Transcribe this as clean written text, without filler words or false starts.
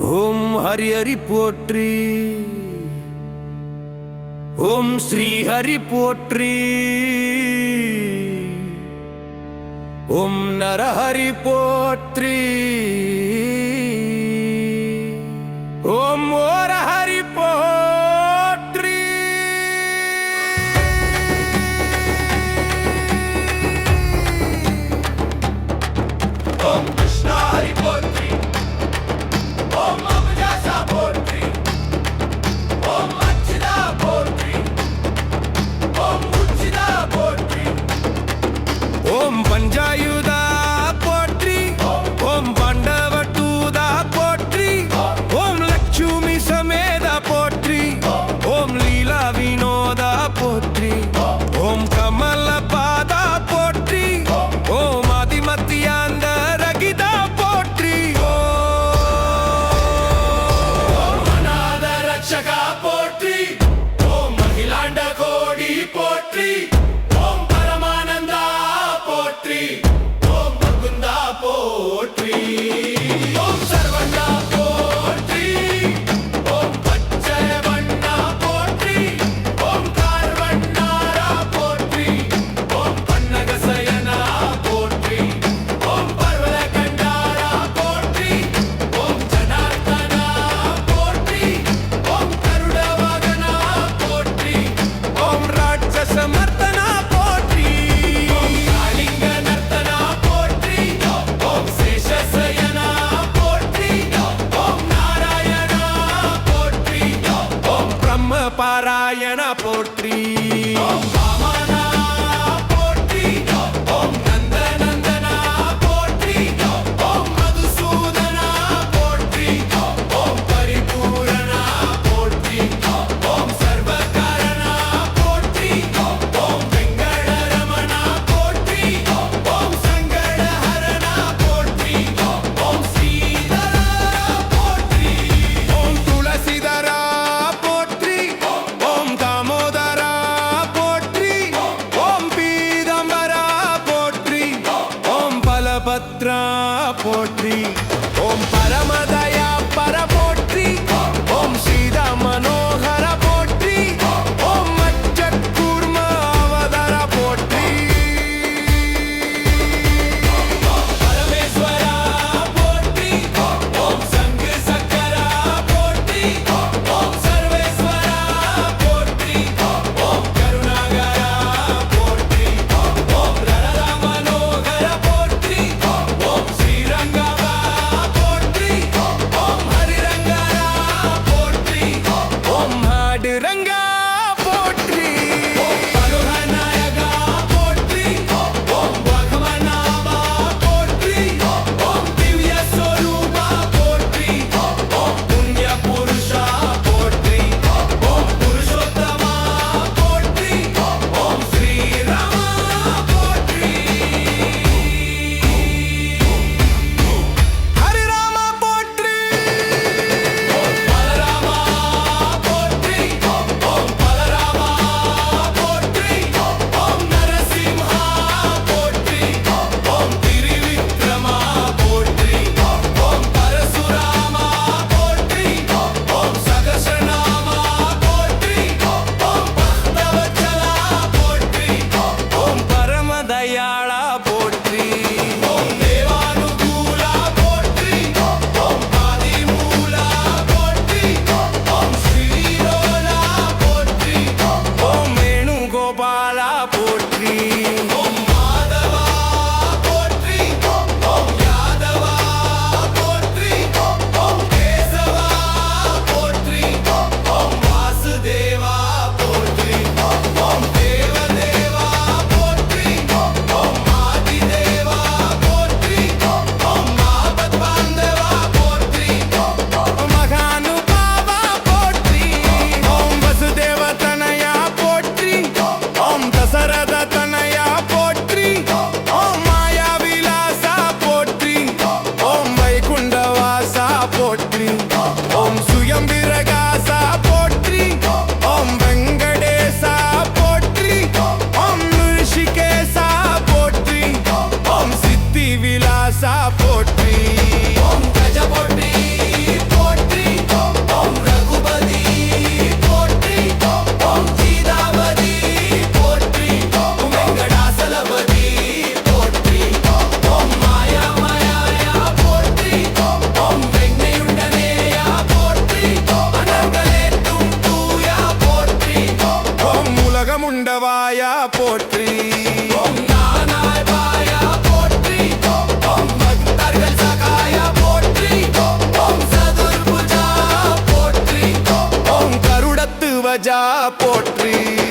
ஓம் ஹரி ஹரி போற்றி, ஓம் ஸ்ரீ ஹரி போற்றி, ஓம் நரஹரி போற்றி, ஓம் ஓரஹரி போற்றி. ஓம் கிருஷ்ணா ஹரி போற்றி, ஓம் அபுஜாசா போற்றி, ஓம் அச்சிதா போற்றி, ஓம் உச்சிதா போற்றி, ஓம் பஞ்சாயுதா போற்றி, ஓம் பாண்டவதூதா போற்றி, ஓம் லட்சுமி சமேதா போற்றி, ஓம் லீலா வினோதா போற்றி, ஓம் கமல பாதா போற்றி, ஓம் ஆதிமத்தியாந்த ரகிதா போற்றி, ஓம் அநாத ரட்சகா போற்றி, ஓம் அகிலாண்ட கோடி போற்றி, ஓம் பரமானந்தா போற்றி, ஓம் முகுந்தா போற்றி, ஓம் சர்வண்ணா போற்றி, ஓம் பச்சை வண்ணா போற்றி, ஓம் கார்வண்ணாரா போற்றி, ஓம் பன்னகசயனா போற்றி, ஓம் பர்வத கண்டாரா போற்றி, ஓம் ஜனார்த்தனா போற்றி, ஓம் கருட வாகனா போற்றி, ஓம் ராட்சச மர்தனா போற்றி, ஓம் காளிங்க நர்த்தனா போற்றி, ஓம் சேஷசயனா போற்றி, ஓம் நாராயணா போற்றி, ஓம் பிரம்ம பாராயணா போற்றி, ஓம் வாமனா போற்றி, ஓம் நந்தநந்தனா போற்றி, ஓம் மதுசூதனா போற்றி, ஓம் பரிபூரணா போற்றி, ஓம் சர்வகாரணா போற்றி, ஓம் வெங்கடரமணா போற்றி, ஓம் சங்கடஹரணா போற்றி, ஓம் ஸ்ரீதரா போற்றி, ஓம் துளசிதரா போற்றி, ஓம் தாமோதரா வீரா போற்றி.